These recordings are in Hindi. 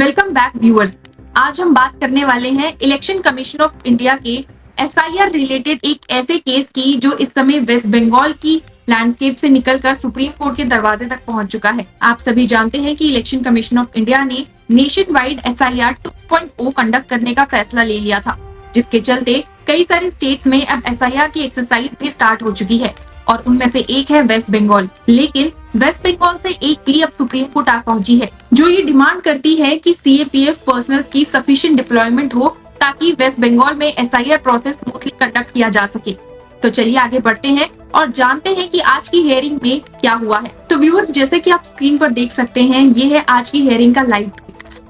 Welcome back viewers. आज हम बात करने वाले हैं इलेक्शन कमीशन ऑफ इंडिया के एसआईआर रिलेटेड एक ऐसे केस की जो इस समय वेस्ट बंगाल की लैंडस्केप से निकलकर सुप्रीम कोर्ट के दरवाजे तक पहुंच चुका है। आप सभी जानते हैं कि इलेक्शन कमीशन ऑफ इंडिया ने नेशन वाइड एसआईआर 2.0 कंडक्ट करने का फैसला ले लिया था, जिसके चलते कई सारे स्टेट्स में अब एसआईआर की एक्सरसाइज भी स्टार्ट हो चुकी है और उनमें से एक है वेस्ट बंगाल। लेकिन वेस्ट बंगाल से एक प्ली अब सुप्रीम कोर्ट आ पहुंची है जो ये डिमांड करती है कि सीएपीएफ पर्सनल की सफिशिएंट डिप्लॉयमेंट हो ताकि वेस्ट बंगाल में एसआईआर प्रोसेस स्मूथली कंडक्ट किया जा सके। तो चलिए आगे बढ़ते हैं और जानते हैं कि आज की हियरिंग में क्या हुआ है। तो व्यूअर्स, जैसे कि आप स्क्रीन पर देख सकते हैं, ये है आज की हियरिंग का लाइव,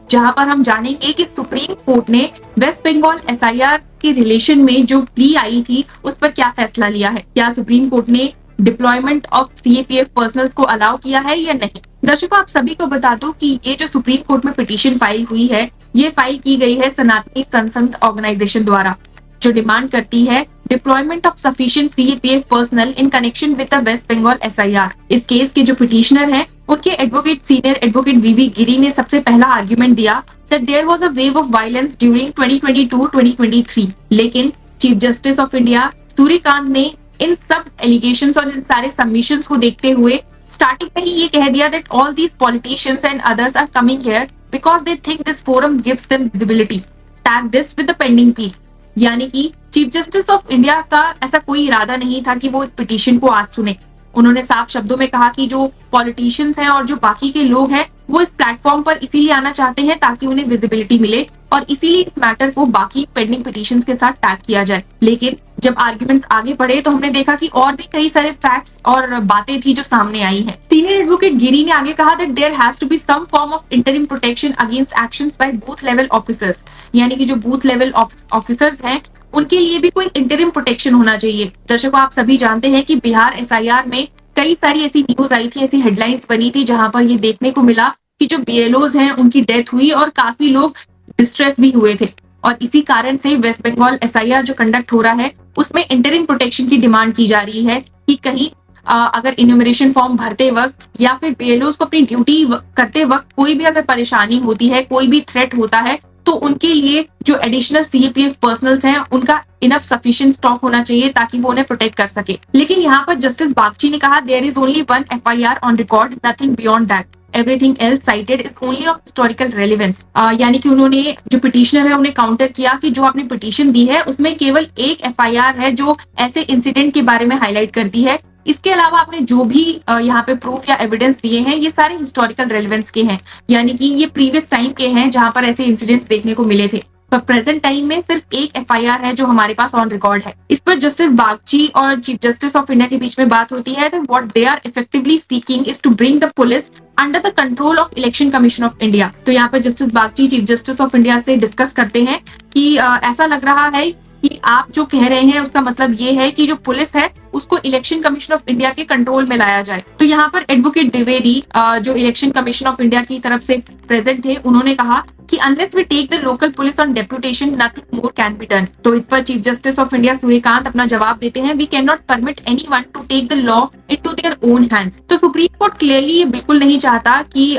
जहां पर हम जानेंगे कि सुप्रीम कोर्ट ने वेस्ट बंगाल एसआईआर के रिलेशन में जो प्ली आई थी उस पर क्या फैसला लिया है। क्या सुप्रीम कोर्ट ने डिप्लॉयमेंट ऑफ सीएपीएफ पर्सनल्स को अलाउ किया है या नहीं। दर्शकों, आप सभी को बता दूं कि ये जो सुप्रीम कोर्ट में पिटीशन फाइल हुई है, ये फाइल की गई है सनातनी संसद ऑर्गेनाइजेशन द्वारा, जो डिमांड करती है deployment of sufficient CAPF personnel in connection with the West Bengal SIR. इस केस के जो पिटीशनर हैं, उनके advocate senior advocate VV Giri ने सबसे पहला आर्ग्यूमेंट दिया that there was a wave of violence during 2022-2023। लेकिन chief justice of India Suryakant ने इन सब एलिगेशंस और इन सारे सबमिशंस को देखते हुए स्टार्टिंग में ही ये कह दिया that all these politicians and others are coming here because they think this forum gives them visibility, tag this with the pending plea। यानी कि चीफ जस्टिस ऑफ इंडिया का ऐसा कोई इरादा नहीं था कि वो इस पिटीशन को आज सुने। उन्होंने साफ शब्दों में कहा कि जो पॉलिटिशियंस हैं और जो बाकी के लोग हैं, वो इस प्लेटफॉर्म पर इसीलिए आना चाहते हैं ताकि उन्हें विजिबिलिटी मिले और इसीलिए इस मैटर को बाकी पेंडिंग पिटीशंस के साथ टैग किया जाए। लेकिन जब आर्ग्यूमेंट्स आगे बढ़े तो हमने देखा कि और भी कई सारे फैक्ट्स और बातें थी जो सामने आई हैं। सीनियर एडवोकेट गिरी ने आगे कहा that there has to be some form of interim protection against actions by booth level officers. यानी कि जो बूथ लेवल ऑफिसर्स हैं, उनके लिए भी कोई इंटरिम प्रोटेक्शन होना चाहिए। दर्शकों, आप सभी जानते हैं कि बिहार एसआईआर में कई सारी ऐसी न्यूज आई थी, ऐसी हेडलाइंस बनी थी, जहां पर ये देखने को मिला कि जो बीएलओज हैं उनकी डेथ हुई और काफी लोग डिस्ट्रेस भी हुए थे। और इसी कारण से वेस्ट बंगाल एसआईआर जो कंडक्ट हो रहा है उसमें इंटरिम प्रोटेक्शन की डिमांड की जा रही है कि कहीं अगर इन्यूमरेशन फॉर्म भरते वक्त या फिर बीएलओज को अपनी ड्यूटी करते वक्त कोई भी अगर परेशानी होती है, कोई भी थ्रेट होता है, तो उनके लिए जो एडिशनल सीएपीएफ पर्सनल्स हैं उनका इनफ सफिशिएंट स्टॉक होना चाहिए ताकि वो उन्हें प्रोटेक्ट कर सके। लेकिन यहाँ पर जस्टिस बागची ने कहा there is only one FIR on record, nothing beyond that, everything else cited is only of historical relevance. यानी कि उन्होंने जो पिटीशनर है उन्हें काउंटर किया कि जो आपने पिटीशन दी है उसमें केवल एक एफआईआर है जो ऐसे इंसिडेंट के बारे में हाईलाइट करती है। इसके अलावा आपने जो भी यहाँ पे प्रूफ या एविडेंस दिए हैं ये सारे हिस्टोरिकल रेलेवेंस के हैं, यानी कि ये प्रीवियस टाइम के हैं जहां पर ऐसे इंसिडेंट्स देखने को मिले थे। पर प्रेजेंट टाइम में सिर्फ एक एफआईआर है जो हमारे पास ऑन रिकॉर्ड है। इस पर जस्टिस बागची और चीफ जस्टिस ऑफ इंडिया के बीच में बात होती है that what they are effectively seeking is to bring the police under the control of election commission of India. तो यहाँ पर justice Bagchi chief justice of India से डिस्कस करते हैं कि ऐसा लग रहा है कि आप जो कह रहे हैं उसका मतलब ये है कि जो पुलिस है उसको इलेक्शन कमीशन ऑफ इंडिया के कंट्रोल में लाया जाए। तो यहाँ पर एडवोकेट द्विवेदी जो इलेक्शन कमीशन ऑफ इंडिया की तरफ से प्रेजेंट थे, उन्होंने कहा कि unless we take the local police on deputation nothing more can be done. तो इस पर chief justice of India Surya Kant अपना जवाब देते हैं we cannot permit anyone to take the law into their own hands. तो सुप्रीम कोर्ट क्लियरली ये बिल्कुल नहीं चाहता कि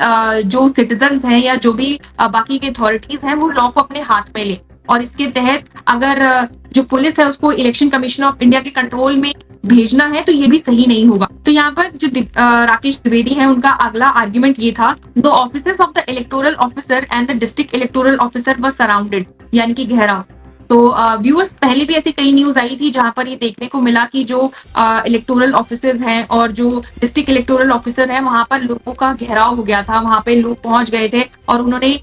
जो सिटीजन्स हैं या जो भी बाकी के अथॉरिटीज हैं वो लॉ को अपने हाथ में ले, और इसके तहत अगर जो पुलिस है उसको इलेक्शन कमीशन ऑफ इंडिया के कंट्रोल में भेजना है तो ये भी सही नहीं होगा। तो यहाँ पर जो राकेश द्विवेदी है उनका अगला आर्ग्यूमेंट ये था the officers of the electoral officer and the district electoral officer were surrounded, यानी कि घेराव। तो व्यूअर्स, पहले भी ऐसी कई न्यूज आई थी जहां पर ये देखने को मिला कि जो इलेक्टोरल ऑफिसर्स हैं और जो डिस्ट्रिक्ट इलेक्टोरल ऑफिसर है वहां पर लोगों का घेराव हो गया था, वहां पे लोग पहुंच गए थे और उन्होंने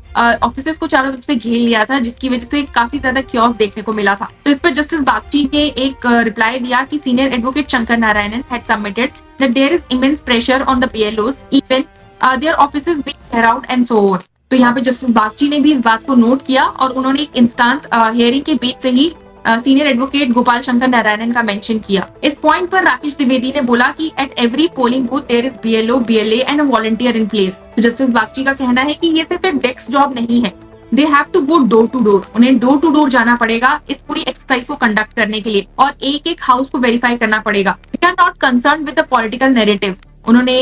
ऑफिसर्स को चारों तरफ से घेर लिया था, जिसकी वजह से काफी ज्यादा क्योस देखने को मिला था। तो इस पर जस्टिस बागची ने एक रिप्लाई दिया कि senior advocate Shankar Narayanan had submitted that there is immense pressure on the BLOs even their offices being gheraoed and so on. तो यहाँ पे जस्टिस बागची ने भी इस बात को नोट किया और उन्होंने एक इंस्टांस हियरिंग के बीच से ही सीनियर एडवोकेट गोपाल शंकर नारायणन का मेंशन किया। इस पॉइंट पर राकेश द्विवेदी ने बोला कि at every polling booth there is BLO, BLA and a volunteer in place. तो जस्टिस बागची का कहना है कि ये सिर्फ एक डेस्क जॉब नहीं है, they have to go door to door, उन्हें डोर टू डोर जाना पड़ेगा इस पूरी एक्सरसाइज को कंडक्ट करने के लिए और एक एक हाउस को वेरीफाई करना पड़ेगा। We are not concern with the political narrative. उन्होंने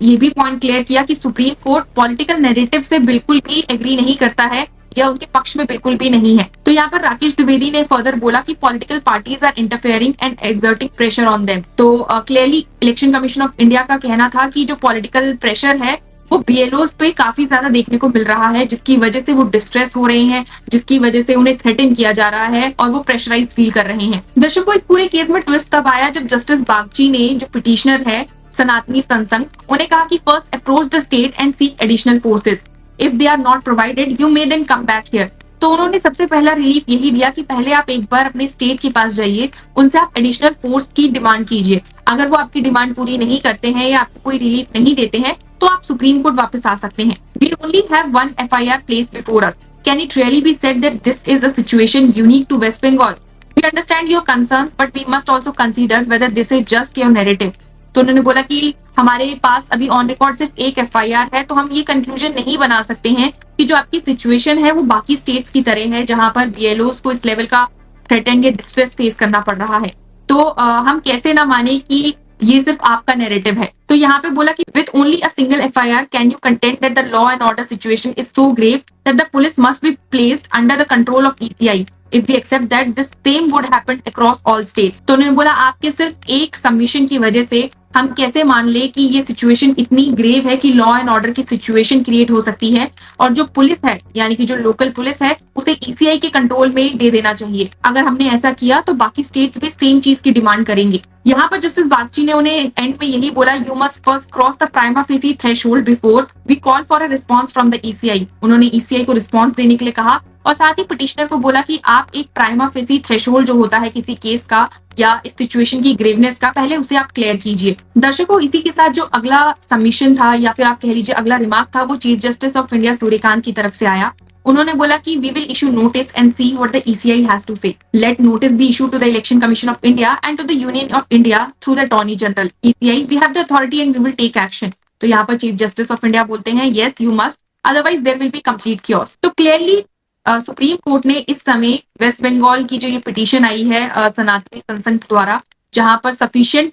ये भी पॉइंट क्लियर किया कि सुप्रीम कोर्ट पॉलिटिकल नैरेटिव से बिल्कुल भी एग्री नहीं करता है या उनके पक्ष में बिल्कुल भी नहीं है। तो यहाँ पर राकेश द्विवेदी ने फर्दर बोला कि political parties are interfering and exerting pressure on them. तो clearly Election commission of India का कहना था कि जो पॉलिटिकल प्रेशर है वो बीएलओज पे काफी ज्यादा देखने को मिल रहा है, जिसकी वजह से वो डिस्ट्रेस हो रहे हैं, जिसकी वजह से उन्हें थ्रेटन किया जा रहा है और वो प्रेशराइज फील कर रहे हैं। दर्शकों, इस पूरे केस में ट्विस्ट तब आया जब जस्टिस बागची ने, जो पिटिशनर है सनातनी संसंग, उन्हें कहा कि first approach the state and seek additional forces, if they are not provided you may then come back here. तो उन्होंने सबसे पहला रिलीफ यही दिया कि पहले आप एक बार अपने स्टेट के पास जाइए, उनसे आप एडिशनल फोर्स की डिमांड कीजिए। अगर वो आपकी डिमांड पूरी नहीं करते हैं या आपको कोई रिलीफ नहीं देते हैं तो आप सुप्रीम कोर्ट वापस आ सकते हैं। We only have one FIR placed before us, can it really be said that this is a situation unique to West Bengal? We understand your concerns but we must also consider whether this is just your narrative. तो उन्होंने बोला कि हमारे पास अभी ऑन रिकॉर्ड सिर्फ एक एफआईआर है, तो हम ये कंक्लूजन नहीं बना सकते हैं कि जो आपकी सिचुएशन है वो बाकी स्टेट्स की तरह है जहां पर बीएलओस को इस लेवल का थ्रेटन या डिस्ट्रेस फेस करना पड़ रहा है। तो हम कैसे ना माने कि ये सिर्फ आपका नैरेटिव है। तो यहाँ पे बोला कि with only a single FIR can you contend that the law and order situation is so grave that the police must be placed under the control of ECI if we accept that this same would happen across all states। तो उन्होंने बोला आपके सिर्फ एक सबमिशन की वजह से हम कैसे मान ले कि ये सिचुएशन इतनी ग्रेव है कि लॉ एंड ऑर्डर की सिचुएशन क्रिएट हो सकती है और जो पुलिस है यानी कि जो लोकल पुलिस है उसे ईसीआई के कंट्रोल में दे देना चाहिए। अगर हमने ऐसा किया तो बाकी स्टेट्स भी सेम चीज की डिमांड करेंगे। यहाँ पर जस्टिस बागची ने उन्हें एंड में यही बोला, you must first cross the prima facie threshold before we call for a response from the ECI. उन्होंने ईसीआई को रिस्पॉन्स देने के लिए कहा और साथ ही पिटिशनर को बोला कि आप एक प्राइमा फेसी थ्रेशोल्ड जो होता है किसी केस का या इस सिचुएशन की ग्रेवनेस का, पहले उसे आप क्लियर कीजिए। दर्शकों, इसी के साथ जो अगला सबमिशन था या फिर आप कह लीजिए अगला रिमार्क था वो Chief justice of India Suryakant की तरफ से आया। उन्होंने बोला कि we will issue notice and see what the ECI has to say. Let notice be issue to the Election commission of India and to the Union of India through the Attorney General. ECI, we have the authority and we will take action. तो यहाँ पर चीफ जस्टिस ऑफ इंडिया बोलते हैं yes you must, otherwise there will be complete chaos. तो क्लियरली सुप्रीम कोर्ट ने इस समय वेस्ट बंगाल की जो ये पिटीशन आई है सनातनी संसंघ द्वारा, जहां पर sufficient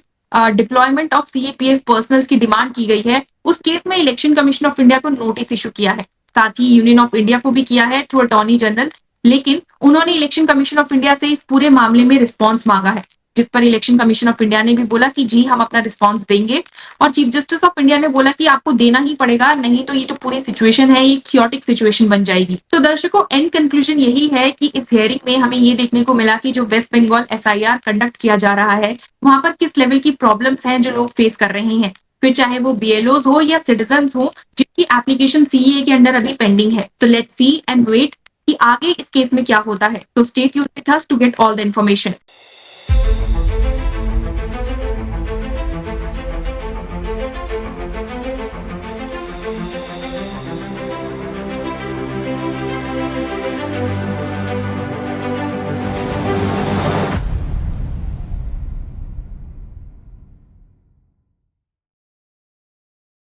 deployment of CAPF personnels की डिमांड की गई है, उस केस में इलेक्शन कमीशन ऑफ इंडिया को नोटिस इशू किया है। साथ ही यूनियन ऑफ इंडिया को भी किया है थ्रू अटॉर्नी जनरल। लेकिन उन्होंने इलेक्शन कमीशन ऑफ इंडिया से इस पूरे मामले में रिस्पॉन्स मांगा है, जिस पर इलेक्शन कमीशन ऑफ इंडिया ने भी बोला कि जी हम अपना रिस्पॉन्स देंगे। और चीफ जस्टिस ऑफ इंडिया ने बोला कि आपको देना ही पड़ेगा, नहीं तो ये जो पूरी सिचुएशन है ये क्योटिक सिचुएशन बन जाएगी। तो दर्शकों, एंड कंक्लूजन यही है कि इस हियरिंग में हमें ये देखने को मिला कि जो वेस्ट बंगाल एसआईआर कंडक्ट किया जा रहा है वहां पर किस लेवल की प्रॉब्लम्स हैं जो लोग फेस कर रहे हैं, फिर चाहे वो बीएलओज हो या सिटीजन हो जिनकी एप्लीकेशन सीए के अंडर अभी पेंडिंग है। तो लेट्स सी एंड वेट कि आगे इस केस में क्या होता है। तो stay tuned with us to get all the information.